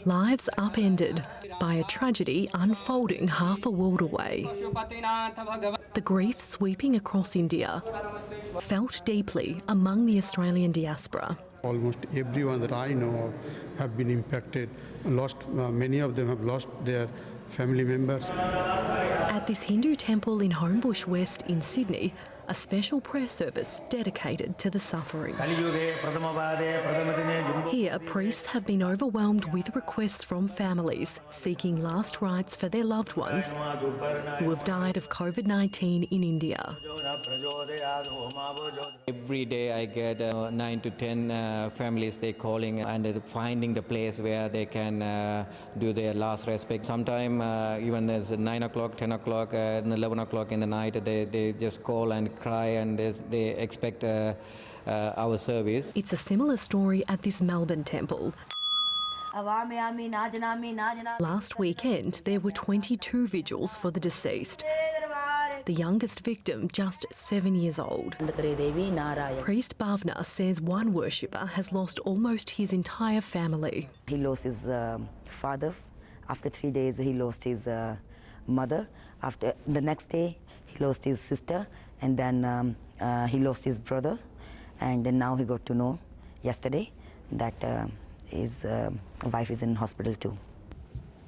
Lives upended by a tragedy unfolding half a world away. The grief sweeping across India, felt deeply among the Australian diaspora. Almost everyone that I know of have been impacted, many of them have lost their family members. At this Hindu temple in Homebush West in Sydney, a special prayer service dedicated to the suffering. Here, priests have been overwhelmed with requests from families seeking last rites for their loved ones who have died of COVID-19 in India. Every day I get 9 to 10 families they calling and finding the place where they can do their last respect. Sometimes even there's 9 o'clock, 10 o'clock, and 11 o'clock in the night, they just call and cry and they expect our service. It's a similar story at this Melbourne temple. Last weekend, there were 22 vigils for the deceased. The youngest victim, just 7 years old. Priest Bhavna says one worshipper has lost almost his entire family. He lost his father. After 3 days, he lost his mother. After the next day, he lost his sister, and then he lost his brother. And then now he got to know yesterday that his wife is in hospital too.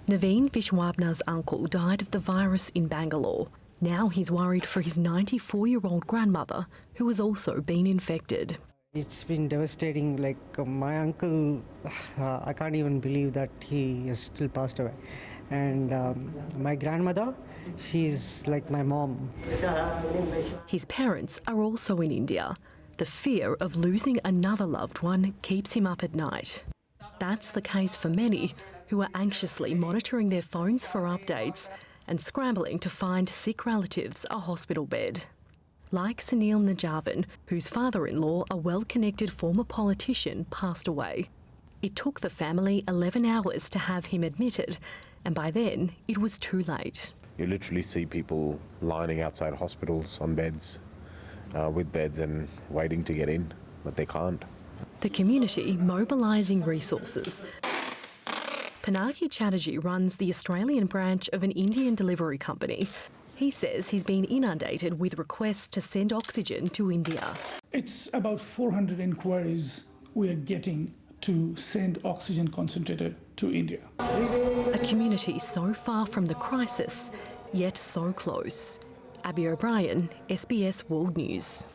Naveen Vishwabna's uncle died of the virus in Bangalore. Now he's worried for his 94-year-old grandmother, who has also been infected. It's been devastating. Like my uncle, I can't even believe that he has still passed away. And my grandmother, she's like my mom. His parents are also in India. The fear of losing another loved one keeps him up at night. That's the case for many who are anxiously monitoring their phones for updates and scrambling to find sick relatives a hospital bed. Like Sunil Najavan, whose father-in-law, a well-connected former politician, passed away. It took the family 11 hours to have him admitted, and by then it was too late. You literally see people lining outside hospitals on beds, with beds and waiting to get in, but they can't. The community mobilising resources. Pinaki Chatterjee runs the Australian branch of an Indian delivery company. He says he's been inundated with requests to send oxygen to India. It's about 400 inquiries we are getting to send oxygen concentrator to India. A community so far from the crisis, yet so close. Abby O'Brien, SBS World News.